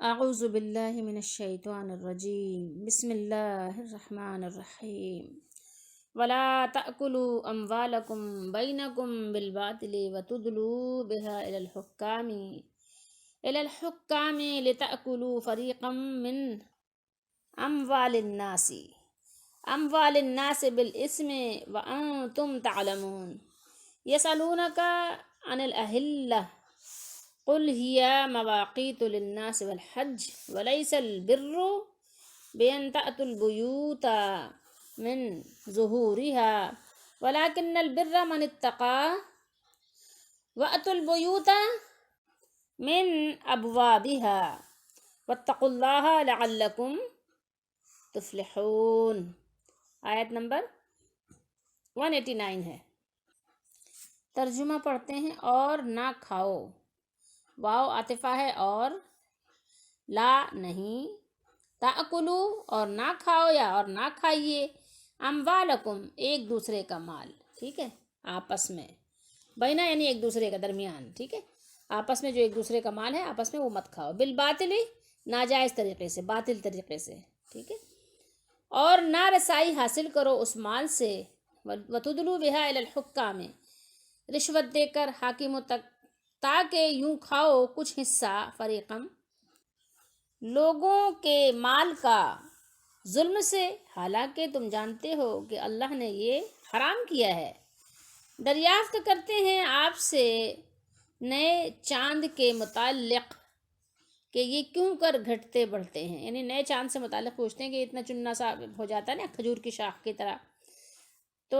اعوذ باللہ من الشیطان الرجیم بسم اللہ الرحمن الرحیم ولا تأکلوا اموالکم بینکم بالباطل وتدلوا بها الى الحکام لتأکلوا فریقا من اموال الناس بالاسم وانتم تعلمون یسألونک عن الاہلہ قل هي مواقيت للناس والحج وليس البر بأن تأتوا البيوت من ظهورها ولكن البر من اتقى وأتوا البيوت من أبوابها واتقوا الله لعلكم تفلحون۔ آیت نمبر 189 ہے۔ ترجمہ پڑھتے ہیں۔ اور نہ کھاؤ، واو عاطفہ ہے، اور لا نہیں، تاکلو اور نہ کھاؤ یا اور نہ کھائیے، اموالکم ایک دوسرے کا مال، ٹھیک ہے، آپس میں، بینا یعنی ایک دوسرے کا درمیان، ٹھیک ہے، آپس میں جو ایک دوسرے کا مال ہے آپس میں وہ مت کھاؤ، بالباطل ناجائز طریقے سے، باطل طریقے سے، ٹھیک ہے، اور نہ رسائی حاصل کرو اس مال سے، وتدلوا بها الى الحکام رشوت دے کر حاکموں تک، تاکہ یوں کھاؤ کچھ حصہ، فریقم لوگوں کے مال کا، ظلم سے، حالانکہ تم جانتے ہو کہ اللہ نے یہ حرام کیا ہے۔ دریافت کرتے ہیں آپ سے نئے چاند کے متعلق کہ یہ کیوں کر گھٹتے بڑھتے ہیں، یعنی نئے چاند سے متعلق پوچھتے ہیں کہ اتنا چننا سا ہو جاتا ہے نا کھجور کی شاخ کی طرح، تو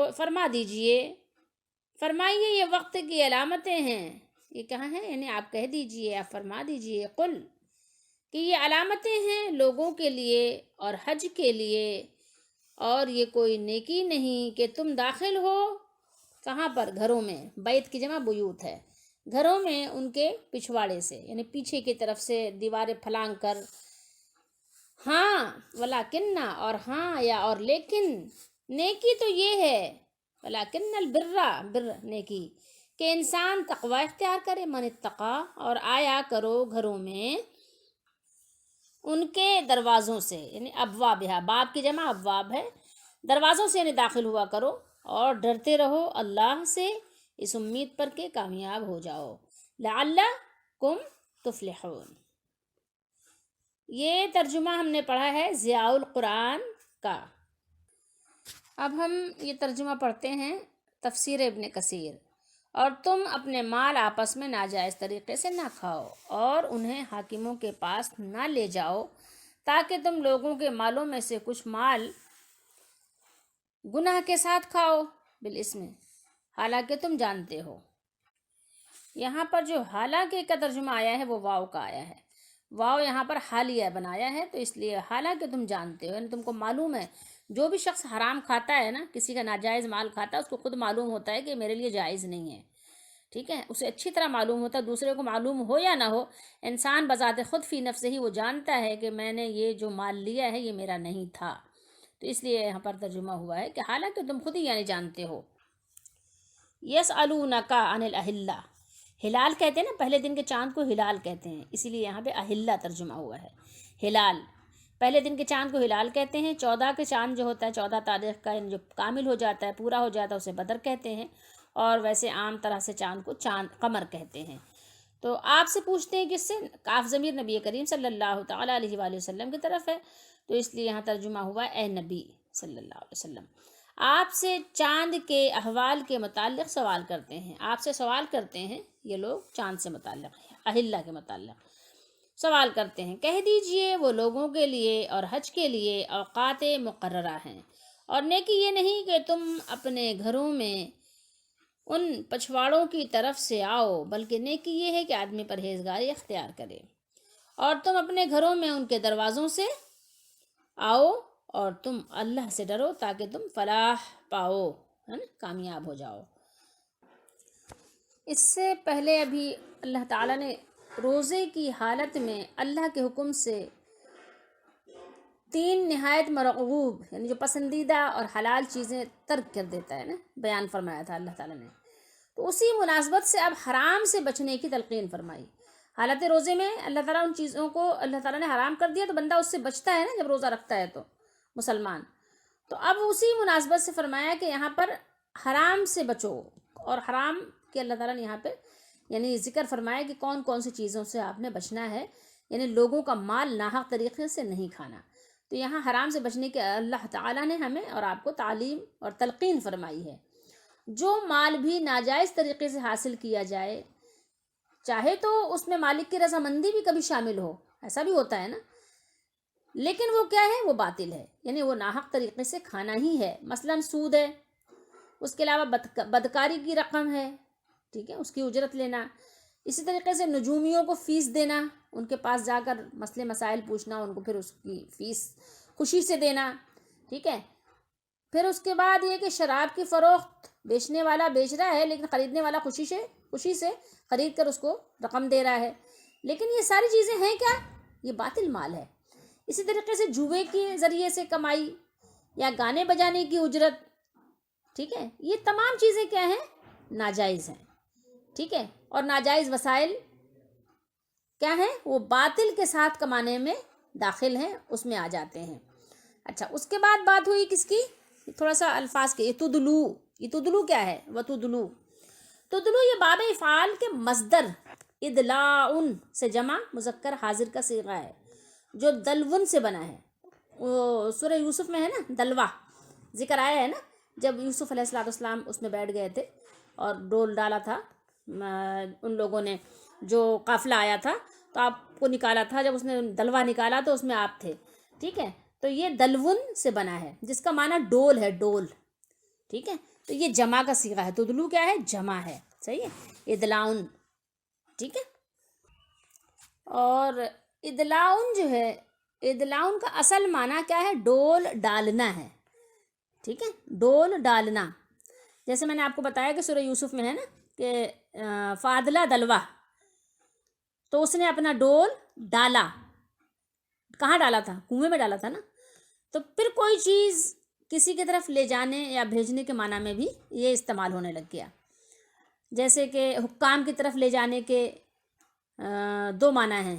فرمائیے یہ وقت کی علامتیں ہیں، یہ کہاں ہیں، یعنی آپ کہہ دیجئے، آپ فرما دیجئے، قل کہ یہ علامتیں ہیں لوگوں کے لیے اور حج کے لیے، اور یہ کوئی نیکی نہیں کہ تم داخل ہو کہاں پر، گھروں میں، بیت کی جمع بیوت ہے، گھروں میں ان کے پچھواڑے سے، یعنی پیچھے کی طرف سے دیواریں پھلانگ کر، ہاں ولیکن اور ہاں یا اور لیکن، نیکی تو یہ ہے، ولیکن البر نیکی کہ انسان تقوی اختیار کرے، من اتقا اور آیا کرو گھروں میں ان کے دروازوں سے، یعنی ابوابها، باب کی جمع ابواب ہے، دروازوں سے یعنی داخل ہوا کرو، اور ڈرتے رہو اللہ سے اس امید پر کہ کامیاب ہو جاؤ، لعلکم تفلحون۔ یہ ترجمہ ہم نے پڑھا ہے ضیاء القرآن کا۔ اب ہم یہ ترجمہ پڑھتے ہیں تفسیر ابن کثیر۔ اور تم اپنے مال آپس میں ناجائز طریقے سے نہ کھاؤ، اور انہیں حاکموں کے پاس نہ لے جاؤ، تاکہ تم لوگوں کے مالوں میں سے کچھ مال گناہ کے ساتھ کھاؤ، بالاسم، حالانکہ تم جانتے ہو۔ یہاں پر جو حالانکہ کا ترجمہ آیا ہے وہ واو کا آیا ہے، واو یہاں پر حالیہ بنایا ہے، تو اس لیے حالانکہ تم جانتے ہو، یعنی تم کو معلوم ہے، جو بھی شخص حرام کھاتا ہے نا، کسی کا ناجائز مال کھاتا ہے، اس کو خود معلوم ہوتا ہے کہ میرے لیے جائز نہیں ہے، ٹھیک ہے، اسے اچھی طرح معلوم ہوتا ہے، دوسرے کو معلوم ہو یا نہ ہو، انسان بذات خود فی نفسہ ہی وہ جانتا ہے کہ میں نے یہ جو مال لیا ہے یہ میرا نہیں تھا، تو اس لیے یہاں پر ترجمہ ہوا ہے کہ حالانکہ تم خود ہی یعنی جانتے ہو۔ یسألونک عن الاہلہ، ہلال کہتے ہیں نا، پہلے دن کے چاند کو ہلال کہتے ہیں، اسی لیے یہاں پہ اہلہ ترجمہ ہوا ہے، ہلال، پہلے دن کے چاند کو ہلال کہتے ہیں، 14 کے چاند جو ہوتا ہے 14 تاریخ کا، جو کامل ہو جاتا ہے، پورا ہو جاتا ہے، اسے بدر کہتے ہیں، اور ویسے عام طرح سے چاند کو قمر کہتے ہیں۔ تو آپ سے پوچھتے ہیں کس سے، کاف ضمیر نبی کریم صلی اللہ تعالیٰ علیہ وآلہ وسلم کی طرف ہے، تو اس لیے یہاں ترجمہ ہوا اے نبی صلی اللہ علیہ وسلم، آپ سے چاند کے احوال کے متعلق سوال کرتے ہیں، آپ سے سوال کرتے ہیں یہ لوگ چاند سے متعلق ہے، اہلہ کے متعلق سوال کرتے ہیں، کہہ دیجئے وہ لوگوں کے لیے اور حج کے لیے اوقات مقررہ ہیں، اور نیکی یہ نہیں کہ تم اپنے گھروں میں ان پچھواڑوں کی طرف سے آؤ، بلکہ نیکی یہ ہے کہ آدمی پرہیزگاری اختیار کرے، اور تم اپنے گھروں میں ان کے دروازوں سے آؤ، اور تم اللہ سے ڈرو تاکہ تم فلاح پاؤ، ہے نا، کامیاب ہو جاؤ۔ اس سے پہلے ابھی اللہ تعالیٰ نے روزے کی حالت میں اللہ کے حکم سے 3 نہایت مرغوب، یعنی جو پسندیدہ اور حلال چیزیں ترک کر دیتا ہے نا، بیان فرمایا تھا اللہ تعالیٰ نے، تو اسی مناسبت سے اب حرام سے بچنے کی تلقین فرمائی۔ حالت روزے میں اللہ تعالیٰ ان چیزوں کو اللہ تعالیٰ نے حرام کر دیا تو بندہ اس سے بچتا ہے نا جب روزہ رکھتا ہے تو مسلمان. تو اب اسی مناسبت سے فرمایا کہ یہاں پر حرام سے بچو. اور حرام کے اللہ تعالیٰ نے یہاں پہ یعنی ذکر فرمایا کہ کون کون سی چیزوں سے آپ نے بچنا ہے. یعنی لوگوں کا مال ناحق طریقے سے نہیں کھانا. تو یہاں حرام سے بچنے کے اللہ تعالیٰ نے ہمیں اور آپ کو تعلیم اور تلقین فرمائی ہے. جو مال بھی ناجائز طریقے سے حاصل کیا جائے، چاہے تو اس میں مالک کی رضامندی بھی کبھی شامل ہو، ایسا بھی ہوتا ہے نا، لیکن وہ کیا ہے، وہ باطل ہے، یعنی وہ ناحق طریقے سے کھانا ہی ہے. مثلا سود ہے، اس کے علاوہ بدکاری کی رقم ہے، ٹھیک ہے، اس کی اجرت لینا. اسی طریقے سے نجومیوں کو فیس دینا، ان کے پاس جا کر مسئلے مسائل پوچھنا، ان کو پھر اس کی فیس خوشی سے دینا، ٹھیک ہے. پھر اس کے بعد یہ کہ شراب کی فروخت بیچنے والا بیچ رہا ہے لیکن خریدنے والا خوشی سے خرید کر اس کو رقم دے رہا ہے، لیکن یہ ساری چیزیں ہیں کیا، یہ باطل مال ہے. اسی طریقے سے جوئے کے ذریعے سے کمائی یا گانے بجانے کی اجرت، ٹھیک ہے، یہ تمام چیزیں کیا ہیں، ناجائز ہیں، ٹھیک ہے. اور ناجائز وسائل کیا ہیں، وہ باطل کے ساتھ کمانے میں داخل ہیں، اس میں آ جاتے ہیں. اچھا، اس کے بعد بات ہوئی کس کی، تھوڑا سا الفاظ کے. یہ تدلو کیا ہے، وتدلو. تدلو یہ باب افعال کے مصدر ادلاؤن سے جمع مذکر حاضر کا صیغہ ہے جو دلون سے بنا ہے. وہ سورہ یوسف میں ہے نا، دلوا ذکر آیا ہے نا، جب یوسف علیہ السلام اس میں بیٹھ گئے تھے اور ڈول ڈالا تھا ان لوگوں نے، جو قافلہ آیا تھا تو آپ کو نکالا تھا، جب اس نے دلوا نکالا تو اس میں آپ تھے، ٹھیک ہے. تو یہ دلون سے بنا ہے جس کا معنی ڈول ہے، ڈول، ٹھیک ہے. تو یہ جمع کا صیغہ ہے. تدلو کیا ہے، جمع ہے، صحیح ہے، ادلاؤن، ٹھیک ہے. اور ادلاؤن جو ہے، ادلاؤن کا اصل معنی کیا ہے، ڈول ڈالنا ہے، ٹھیک ہے، ڈول ڈالنا. جیسے میں نے آپ کو بتایا کہ سورہ یوسف میں ہے نا کہ فادلہ دلوا، تو اس نے اپنا ڈول ڈالا. کہاں ڈالا تھا، کنویں میں ڈالا تھا نا. تو پھر کوئی چیز کسی کی طرف لے جانے یا بھیجنے کے معنی میں بھی یہ استعمال ہونے لگ گیا. جیسے کہ حکام کی طرف لے جانے کے دو معنی ہیں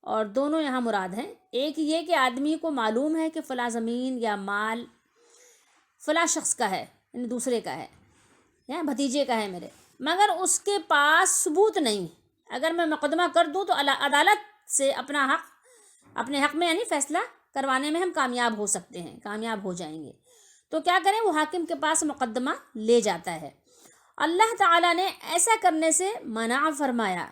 اور دونوں یہاں مراد ہیں. ایک یہ کہ آدمی کو معلوم ہے کہ فلاں زمین یا مال فلاں شخص کا ہے، یعنی دوسرے کا ہے یا بھتیجے کا ہے میرے، مگر اس کے پاس ثبوت نہیں. اگر میں مقدمہ کر دوں تو عدالت سے اپنے حق میں یعنی فیصلہ کروانے میں ہم کامیاب ہو سکتے ہیں، کامیاب ہو جائیں گے. تو کیا کریں، وہ حاکم کے پاس مقدمہ لے جاتا ہے. اللہ تعالیٰ نے ایسا کرنے سے منع فرمایا،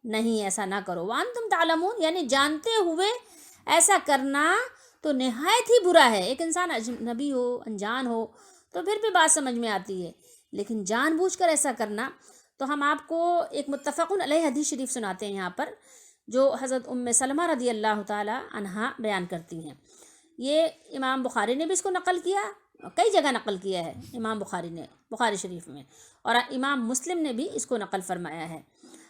نہیں ایسا نہ کرو. وانتم تعلمون، یعنی جانتے ہوئے ایسا کرنا تو نہایت ہی برا ہے. ایک انسان اجنبی ہو، انجان ہو تو پھر بھی بات سمجھ میں آتی ہے، لیکن جان بوجھ کر ایسا کرنا. تو ہم آپ کو ایک متفقن علیہ حدیث شریف سناتے ہیں یہاں پر، جو حضرت ام سلمہ رضی اللہ تعالی عنہا بیان کرتی ہیں. یہ امام بخاری نے بھی اس کو نقل کیا، کئی جگہ نقل کیا ہے امام بخاری نے بخاری شریف میں، اور امام مسلم نے بھی اس کو نقل فرمایا ہے.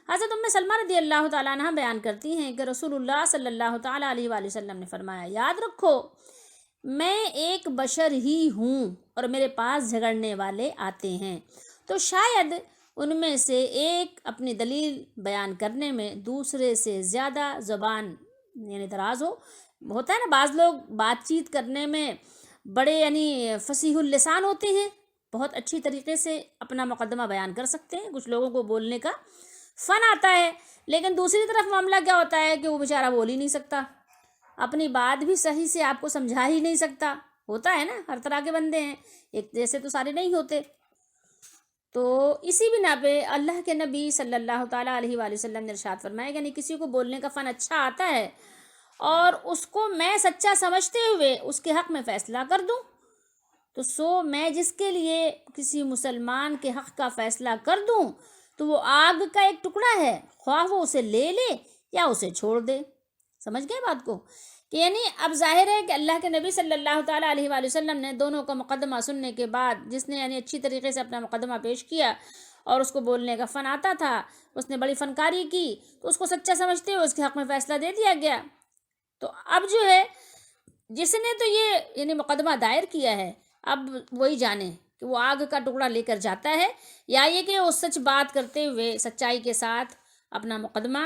حضرت ام سلمہ رضی اللہ تعالیٰ عنہ بیان کرتی ہیں کہ رسول اللہ صلی اللہ تعالیٰ علیہ وآلہ وسلم نے فرمایا، یاد رکھو میں ایک بشر ہی ہوں اور میرے پاس جھگڑنے والے آتے ہیں، تو شاید ان میں سے ایک اپنی دلیل بیان کرنے میں دوسرے سے زیادہ زبان یعنی دراز ہو. ہوتا ہے نا، بعض لوگ بات چیت کرنے میں بڑے یعنی فصیح اللسان ہوتے ہیں، بہت اچھی طریقے سے اپنا مقدمہ بیان کر سکتے ہیں، کچھ لوگوں کو بولنے کا فن آتا ہے، لیکن دوسری طرف معاملہ کیا ہوتا ہے کہ وہ بیچارہ بول ہی نہیں سکتا، اپنی بات بھی صحیح سے آپ کو سمجھا ہی نہیں سکتا. ہوتا ہے نا، ہر طرح کے بندے ہیں، ایک جیسے تو سارے نہیں ہوتے. تو اسی بنا پہ اللہ کے نبی صلی اللہ تعالیٰ علیہ وآلہ وسلم نے ارشاد فرمایا کہ یعنی کسی کو بولنے کا فن اچھا آتا ہے اور اس کو میں سچا سمجھتے ہوئے اس کے حق میں فیصلہ کر دوں، تو سو میں جس کے لیے کسی مسلمان کے حق کا فیصلہ کر دوں تو وہ آگ کا ایک ٹکڑا ہے، خواہ وہ اسے لے لے یا اسے چھوڑ دے. سمجھ گئے بات کو، کہ یعنی اب ظاہر ہے کہ اللہ کے نبی صلی اللہ تعالیٰ علیہ وآلہ وسلم نے دونوں کا مقدمہ سننے کے بعد، جس نے یعنی اچھی طریقے سے اپنا مقدمہ پیش کیا اور اس کو بولنے کا فن آتا تھا، اس نے بڑی فنکاری کی، تو اس کو سچا سمجھتے ہوئے اس کے حق میں فیصلہ دے دیا گیا. تو اب جو ہے جس نے تو یہ یعنی مقدمہ دائر کیا ہے، اب وہی جانے کہ وہ آگ کا ٹکڑا لے کر جاتا ہے یا یہ کہ وہ سچ بات کرتے ہوئے سچائی کے ساتھ اپنا مقدمہ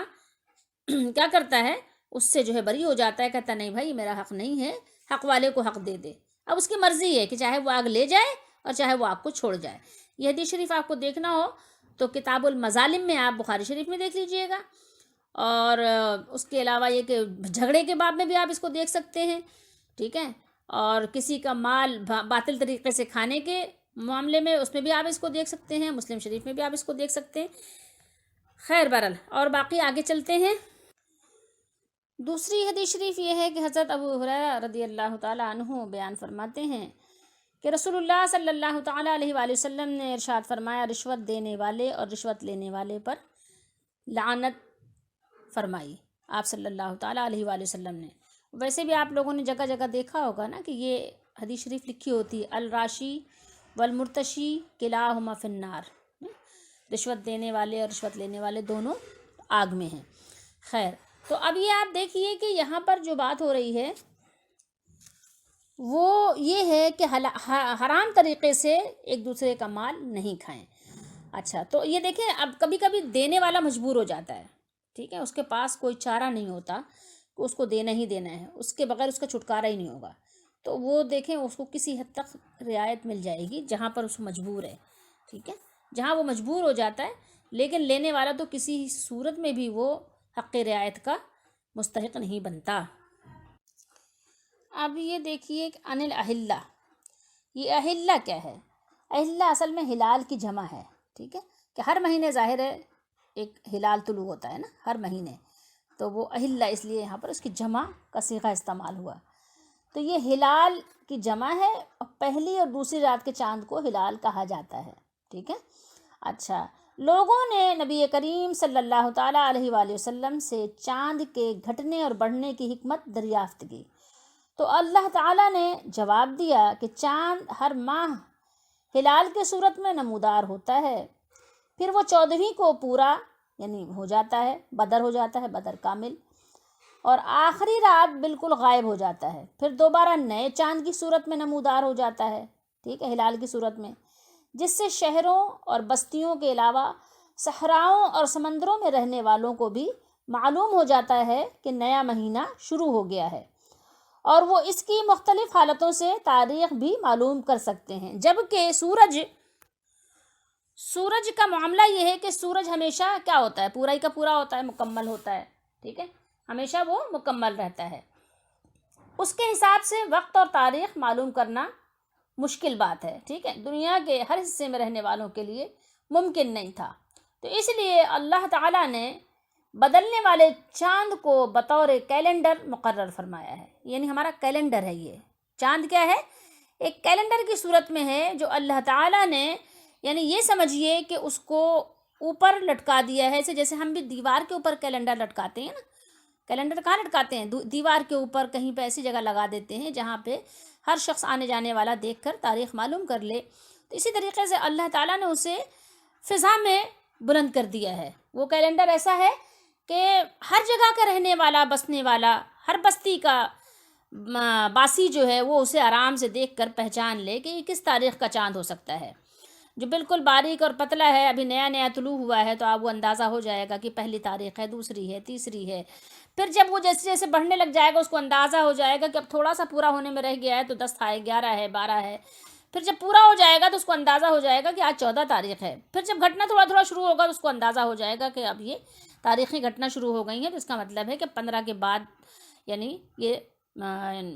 کیا کرتا ہے، اس سے جو ہے بری ہو جاتا ہے، کہتا نہیں بھائی میرا حق نہیں ہے، حق والے کو حق دے دے۔ اب اس کی مرضی ہے کہ چاہے وہ آگ لے جائے اور چاہے وہ آگ کو چھوڑ جائے۔ یہ حدیث شریف آپ کو دیکھنا ہو تو کتاب المظالم میں آپ بخاری شریف میں دیکھ لیجئے گا، اور اس کے علاوہ یہ کہ جھگڑے کے باب میں بھی آپ اس کو دیکھ سکتے ہیں، ٹھیک ہے، اور کسی کا مال باطل طریقے سے کھانے کے معاملے میں اس میں بھی آپ اس کو دیکھ سکتے ہیں، مسلم شریف میں بھی آپ اس کو دیکھ سکتے ہیں۔ خیر بہرحال، اور باقی آگے چلتے ہیں۔ دوسری حدیث شریف یہ ہے کہ حضرت ابو ہریرہ رضی اللہ تعالیٰ عنہ بیان فرماتے ہیں کہ رسول اللہ صلی اللہ تعالیٰ علیہ وآلہ وسلم نے ارشاد فرمایا، رشوت دینے والے اور رشوت لینے والے پر لعنت فرمائی آپ صلی اللہ تعالیٰ علیہ وآلہ وسلم نے۔ ویسے بھی آپ لوگوں نے جگہ جگہ دیکھا ہوگا نا کہ یہ حدیث شریف لکھی ہوتی ہے، الراشی والمرتشی کلاہما فی النار، رشوت دینے والے اور رشوت لینے والے دونوں آگ میں ہیں۔ خیر، تو اب یہ آپ دیکھیے کہ یہاں پر جو بات ہو رہی ہے وہ یہ ہے کہ حرام طریقے سے ایک دوسرے کا مال نہیں کھائیں۔ اچھا، تو یہ دیکھیں، اب کبھی کبھی دینے والا مجبور ہو جاتا ہے، ٹھیک ہے، اس کے پاس کوئی چارہ نہیں ہوتا کہ اس کو دینا ہی دینا ہے، اس کے بغیر اس کا چھٹکارا ہی نہیں ہوگا، تو وہ دیکھیں اس کو کسی حد تک رعایت مل جائے گی جہاں پر اس مجبور ہے، ٹھیک ہے، جہاں وہ مجبور ہو جاتا ہے، لیکن لینے والا تو کسی صورت میں بھی وہ حق رعایت کا مستحق نہیں بنتا۔ اب یہ دیکھیے کہ ان الاہلہ، یہ اہلہ کیا ہے؟ اہلہ اصل میں ہلال کی جمع ہے، ٹھیک ہے، کہ ہر مہینے ظاہر ہے ایک ہلال طلوع ہوتا ہے نا ہر مہینے، تو وہ اہلہ اس لیے یہاں پر اس کی جمع کا صیغہ استعمال ہوا، تو یہ ہلال کی جمع ہے، اور پہلی اور دوسری رات کے چاند کو ہلال کہا جاتا ہے، ٹھیک ہے۔ اچھا، لوگوں نے نبی کریم صلی اللہ تعالیٰ علیہ وآلہ وسلم سے چاند کے گھٹنے اور بڑھنے کی حکمت دریافت کی، تو اللہ تعالیٰ نے جواب دیا کہ چاند ہر ماہ ہلال کے صورت میں نمودار ہوتا ہے، پھر وہ 14ویں کو پورا یعنی ہو جاتا ہے، بدر ہو جاتا ہے، بدر کامل، اور آخری رات بالکل غائب ہو جاتا ہے، پھر دوبارہ نئے چاند کی صورت میں نمودار ہو جاتا ہے، ٹھیک ہے، ہلال کی صورت میں، جس سے شہروں اور بستیوں کے علاوہ صحراؤں اور سمندروں میں رہنے والوں کو بھی معلوم ہو جاتا ہے کہ نیا مہینہ شروع ہو گیا ہے، اور وہ اس کی مختلف حالتوں سے تاریخ بھی معلوم کر سکتے ہیں۔ جبکہ سورج کا معاملہ یہ ہے کہ سورج ہمیشہ کیا ہوتا ہے، پورا ہی کا پورا ہوتا ہے، مکمل ہوتا ہے، ٹھیک ہے، ہمیشہ وہ مکمل رہتا ہے، اس کے حساب سے وقت اور تاریخ معلوم کرنا مشکل بات ہے، ٹھیک ہے، دنیا کے ہر حصے میں رہنے والوں کے لیے ممکن نہیں تھا، تو اس لیے اللہ تعالیٰ نے بدلنے والے چاند کو بطور کیلنڈر مقرر فرمایا ہے، یعنی ہمارا کیلنڈر ہے، یہ چاند کیا ہے، ایک کیلنڈر کی صورت میں ہے جو اللہ تعالیٰ نے، یعنی یہ سمجھیے کہ اس کو اوپر لٹکا دیا ہے، ایسے جیسے ہم بھی دیوار کے اوپر کیلنڈر لٹکاتے ہیں نا، کیلنڈر کہاں لٹکاتے ہیں، دیوار کے اوپر کہیں پہ ایسی جگہ لگا دیتے ہیں جہاں پہ ہر شخص آنے جانے والا دیکھ کر تاریخ معلوم کر لے، تو اسی طریقے سے اللہ تعالیٰ نے اسے فضا میں بلند کر دیا ہے۔ وہ کیلنڈر ایسا ہے کہ ہر جگہ کا رہنے والا، بسنے والا، ہر بستی کا باسی جو ہے وہ اسے آرام سے دیکھ کر پہچان لے کہ یہ کس تاریخ کا چاند ہو سکتا ہے۔ جو بالکل باریک اور پتلا ہے، ابھی نیا نیا طلوع ہوا ہے، تو آپ وہ اندازہ ہو جائے گا کہ پہلی تاریخ ہے، دوسری ہے، تیسری ہے، پھر جب وہ جیسے جیسے بڑھنے لگ جائے گا اس کو اندازہ ہو جائے گا کہ اب تھوڑا سا پورا ہونے میں رہ گیا ہے، تو 10 ہے، 11 ہے، 12 ہے، پھر جب پورا ہو جائے گا تو اس کو اندازہ ہو جائے گا کہ آج 14 تاریخ ہے، پھر جب گھٹنا تھوڑا تھوڑا شروع ہوگا تو اس کو اندازہ ہو جائے گا کہ اب یہ تاریخیں گھٹنا شروع ہو گئی ہیں، تو اس کا مطلب ہے کہ 15 کے بعد یعنی یہ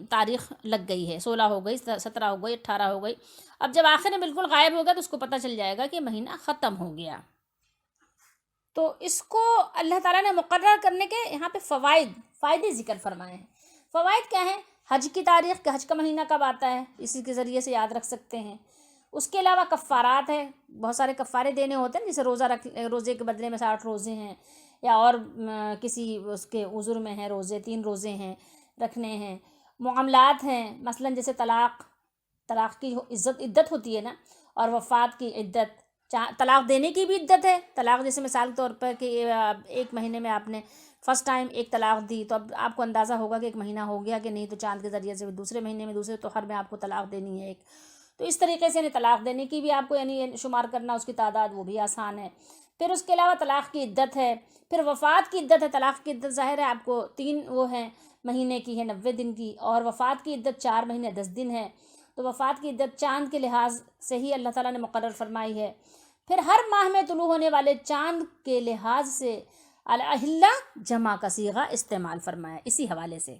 تاریخ لگ گئی ہے، 16 ہو گئی، 17 ہو گئی، 18 ہو گئی، اب جب آخر میں بالکل غائب ہوگا تو اس کو پتہ چل جائے گا کہ مہینہ ختم ہو گیا۔ تو اس کو اللہ تعالیٰ نے مقرر کرنے کے یہاں پہ فائدے ذکر فرمائے ہیں۔ فوائد کیا ہیں؟ حج کی تاریخ، کہ حج کا مہینہ کب آتا ہے، اسی کے ذریعے سے یاد رکھ سکتے ہیں۔ اس کے علاوہ کفارات ہے، بہت سارے کفارے دینے ہوتے ہیں، جیسے روزے کے بدلے میں 60 روزے ہیں، یا اور کسی اس کے عذر میں ہیں روزے، 3 روزے ہیں رکھنے ہیں۔ معاملات ہیں، مثلا جیسے طلاق کی عدت ہوتی ہے نا، اور وفات کی عدت، طلاق دینے کی بھی عدت ہے، طلاق جیسے مثال کے طور پر کہ ایک مہینے میں آپ نے فرسٹ ٹائم ایک طلاق دی، تو اب آپ کو اندازہ ہوگا کہ ایک مہینہ ہو گیا کہ نہیں، تو چاند کے ذریعے سے دوسرے مہینے میں دوسرے توہر میں آپ کو طلاق دینی ہے ایک، تو اس طریقے سے طلاق دینے کی بھی آپ کو یعنی شمار کرنا، اس کی تعداد وہ بھی آسان ہے۔ پھر اس کے علاوہ طلاق کی عدت ہے، پھر وفات کی عدت ہے. طلاق کی عدت ظاہر ہے آپ کو 3 وہ ہیں مہینے کی ہے، 90 دن کی، اور وفات کی عدت 4 مہینے 10 دن ہے. تو وفات کی عدت چاند کے لحاظ سے ہی اللہ تعالیٰ نے مقرر فرمائی ہے. پھر ہر ماہ میں طلوع ہونے والے چاند کے لحاظ سے الاہلہ جمع کا صیغہ استعمال فرمایا اسی حوالے سے.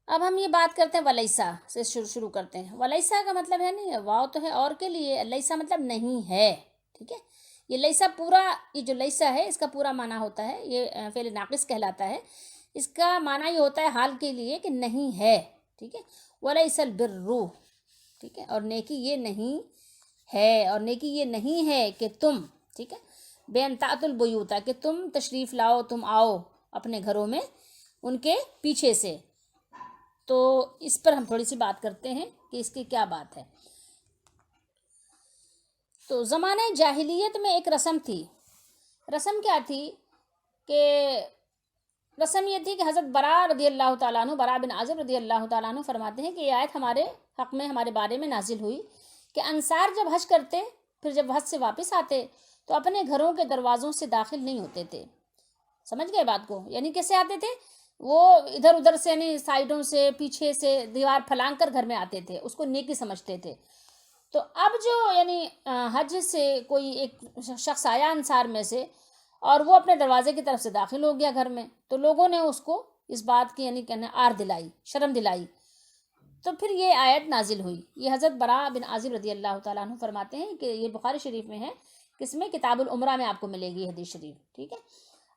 اب ہم یہ بات کرتے ہیں ولیسا سے شروع کرتے ہیں. ولیسا کا مطلب ہے نہیں، واو تو ہے اور کے لیے، لیسا مطلب نہیں ہے. ٹھیک ہے، یہ لیسا پورا، یہ جو لیسا ہے اس کا پورا معنی ہوتا ہے، یہ فعل ناقص کہلاتا ہے. اس کا معنی یہ ہوتا ہے حال کے لیے کہ نہیں ہے. ٹھیک ہے، ولیس البر، ٹھیک ہے، اور نیکی یہ نہیں ہے، اور نیکی یہ نہیں ہے کہ تم، ٹھیک ہے، بے انتعت البیوتا، کہ تم تشریف لاؤ، تم آؤ اپنے گھروں میں ان کے پیچھے سے. تو اس پر ہم تھوڑی سی بات کرتے ہیں کہ اس کی کیا بات ہے. تو زمانہ جاہلیت میں ایک رسم تھی. رسم کیا تھی کہ رسم یہ تھی کہ حضرت براء رضی اللہ تعالیٰ عنہ، براء بن عازب رضی اللہ تعالیٰ عنہ فرماتے ہیں کہ یہ آیت ہمارے حق میں، ہمارے بارے میں نازل ہوئی کہ انصار جب حج کرتے، پھر جب حج سے واپس آتے تو اپنے گھروں کے دروازوں سے داخل نہیں ہوتے تھے. سمجھ گئے بات کو؟ یعنی کیسے آتے تھے؟ وہ ادھر ادھر سے، یعنی سائڈوں سے، پیچھے سے دیوار پھلانگ کر گھر میں آتے تھے، اس کو نیکی سمجھتے تھے. تو اب جو یعنی حج سے کوئی ایک شخص آیا انصار میں سے، اور وہ اپنے دروازے کی طرف سے داخل ہو گیا گھر میں، تو لوگوں نے اس کو اس بات کی یعنی کہنا آر دلائی، شرم دلائی. تو پھر یہ آیت نازل ہوئی. یہ حضرت براء بن عازب رضی اللہ تعالیٰ عنہ فرماتے ہیں کہ یہ بخاری شریف میں ہے، کس میں؟ کتاب العمرہ میں آپ کو ملے گی حدیث شریف. ٹھیک ہے،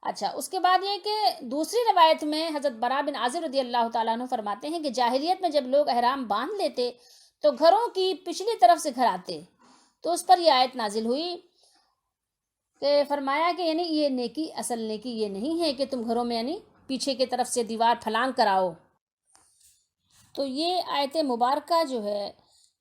اچھا، اس کے بعد یہ کہ دوسری روایت میں حضرت براء بن عازب رضی اللہ تعالیٰ عنہ فرماتے ہیں کہ جاہلیت میں جب لوگ احرام باندھ لیتے تو گھروں کی پچھلی طرف سے گھر آتے، تو اس پر یہ آیت نازل ہوئی کہ فرمایا کہ یعنی یہ نیکی، اصل نیکی یہ نہیں ہے کہ تم گھروں میں یعنی پیچھے کی طرف سے دیوار پھلانگ کراؤ. تو یہ آیت مبارکہ جو ہے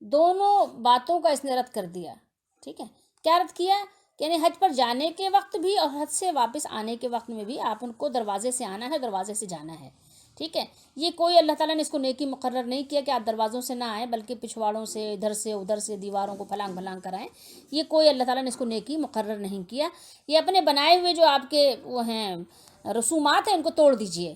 دونوں باتوں کا اس نے رد کر دیا. ٹھیک ہے، کیا رد کیا؟ کہ یعنی حج پر جانے کے وقت بھی اور حج سے واپس آنے کے وقت میں بھی آپ ان کو دروازے سے آنا ہے، دروازے سے جانا ہے. ٹھیک ہے، یہ کوئی اللہ تعالیٰ نے اس کو نیکی مقرر نہیں کیا کہ آپ دروازوں سے نہ آئیں بلکہ پچھواڑوں سے، ادھر سے ادھر سے دیواروں کو پھلانگ پھلانگ کرائیں. یہ کوئی اللہ تعالیٰ نے اس کو نیکی مقرر نہیں کیا. یہ اپنے بنائے ہوئے جو آپ کے وہ ہیں رسومات ہیں ان کو توڑ دیجئے.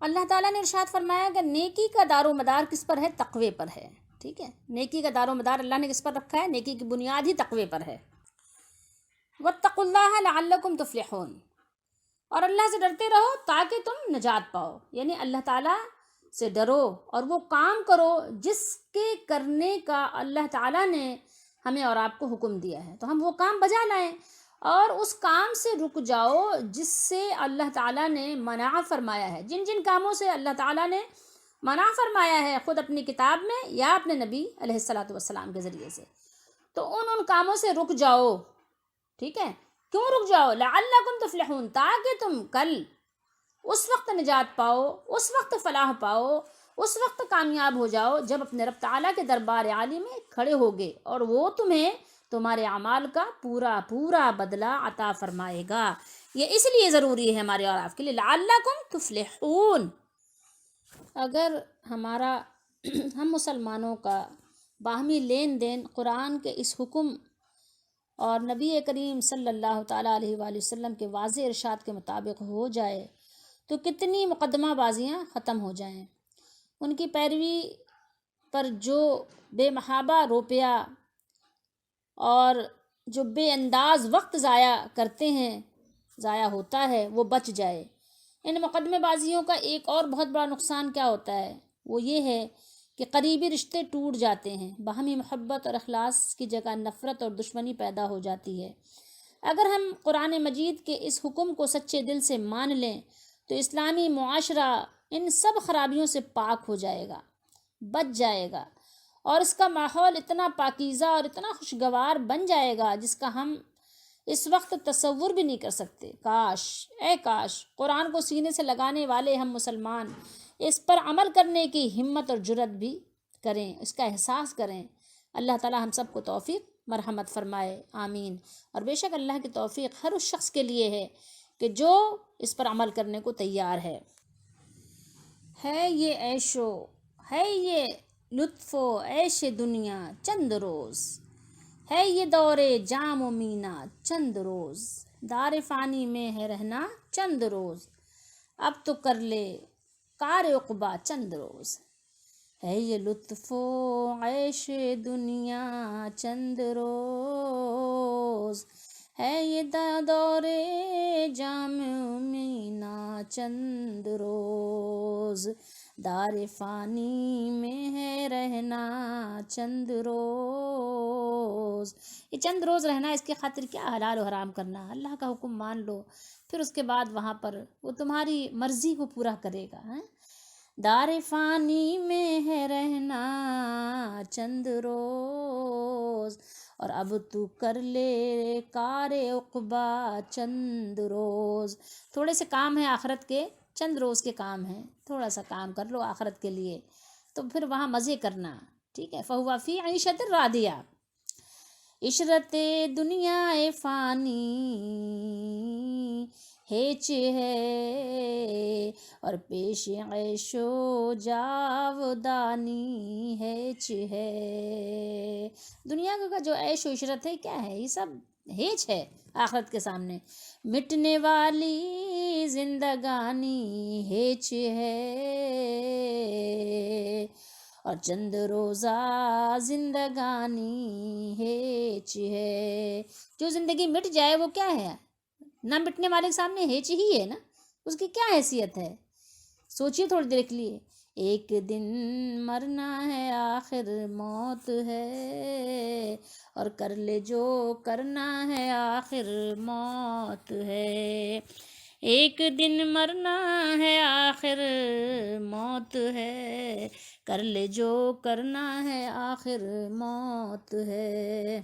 اللہ تعالیٰ نے ارشاد فرمایا کہ نیکی کا دار و مدار کس پر ہے؟ تقوی پر ہے. ٹھیک ہے، نیکی کا دار و مدار اللہ نے کس پر رکھا ہے؟ نیکی کی بنیاد ہی تقوی پر ہے. واتقوا اللہ لعلکم تفلحون، اور اللہ سے ڈرتے رہو تاکہ تم نجات پاؤ. یعنی اللہ تعالیٰ سے ڈرو اور وہ کام کرو جس کے کرنے کا اللہ تعالیٰ نے ہمیں اور آپ کو حکم دیا ہے، تو ہم وہ کام بجا لائیں، اور اس کام سے رک جاؤ جس سے اللہ تعالیٰ نے منع فرمایا ہے. جن جن کاموں سے اللہ تعالیٰ نے منع فرمایا ہے خود اپنی کتاب میں یا اپنے نبی علیہ الصلاۃ والسلام کے ذریعے سے، تو ان کاموں سے رک جاؤ. ٹھیک ہے، کیوں رک جاؤ؟ لعلکم تفلحون، تاکہ تم کل اس وقت نجات پاؤ، اس وقت فلاح پاؤ، اس وقت کامیاب ہو جاؤ جب اپنے رب تعالیٰ کے دربار عالی میں کھڑے ہوگے اور وہ تمہیں تمہارے اعمال کا پورا پورا بدلہ عطا فرمائے گا. یہ اس لیے ضروری ہے ہمارے اور آپ کے لیے، لعلکم تفلحون. اگر ہمارا ہم مسلمانوں کا باہمی لین دین قرآن کے اس حکم اور نبی کریم صلی اللہ تعالیٰ علیہ وآلہ وسلم کے واضح ارشاد کے مطابق ہو جائے تو کتنی مقدمہ بازیاں ختم ہو جائیں. ان کی پیروی پر جو بے محابہ روپیہ اور جو بے انداز وقت ضائع کرتے ہیں، ضائع ہوتا ہے، وہ بچ جائے. ان مقدمہ بازیوں کا ایک اور بہت بڑا نقصان کیا ہوتا ہے؟ وہ یہ ہے کہ قریبی رشتے ٹوٹ جاتے ہیں، باہمی محبت اور اخلاص کی جگہ نفرت اور دشمنی پیدا ہو جاتی ہے. اگر ہم قرآن مجید کے اس حکم کو سچے دل سے مان لیں تو اسلامی معاشرہ ان سب خرابیوں سے پاک ہو جائے گا، بچ جائے گا، اور اس کا ماحول اتنا پاکیزہ اور اتنا خوشگوار بن جائے گا جس کا ہم اس وقت تصور بھی نہیں کر سکتے. کاش، اے کاش قرآن کو سینے سے لگانے والے ہم مسلمان اس پر عمل کرنے کی ہمت اور جرت بھی کریں، اس کا احساس کریں. اللہ تعالی ہم سب کو توفیق مرحمت فرمائے، آمین. اور بے شک اللہ کی توفیق ہر اس شخص کے لیے ہے کہ جو اس پر عمل کرنے کو تیار ہے. یہ عیش و لطف و عیش دنیا چند روز، ہے یہ دور جام و مینا چند روز، دار فانی میں ہے رہنا چند روز، اب تو کر لے کار عقبا چند روز، ہے یہ لطف و عیش دنیا چند روز، ہے یہ دور جام مینا چند روز، دار فانی میں ہے رہنا چند روز۔ یہ چند روز رہنا، اس کی خاطر کیا حلال و حرام کرنا، اللہ کا حکم مان لو، پھر اس کے بعد وہاں پر وہ تمہاری مرضی کو پورا کرے گا۔ دار فانی میں ہے رہنا چند روز، اور اب تو کر لے کار عقبا چند روز، تھوڑے سے کام ہیں آخرت کے، چند روز کے کام ہیں، تھوڑا سا کام کر لو آخرت کے لیے، تو پھر وہاں مزے کرنا، ٹھیک ہے۔ فہو فی عیشۃ راضیہ، عشرت دنیا فانی ہیچ ہے، اور پیش عیش و جاودانی ہیچ ہے، دنیا کا جو عیش و عشرت ہے کیا ہے، یہ سب ہیچ ہے آخرت کے سامنے، مٹنے والی زندگانی ہیچ ہے، اور چند روزہ زندگانی ہیچ ہے، جو زندگی مٹ جائے وہ کیا ہے، نہ مٹنے والے کے سامنے ہیچ ہی ہے نا، اس کی کیا حیثیت ہے، سوچیے تھوڑی دیر کے لیے، ایک دن مرنا ہے آخر موت ہے، اور کر لے جو کرنا ہے آخر موت ہے، ایک دن مرنا ہے آخر موت ہے، کر لے جو کرنا ہے آخر موت ہے۔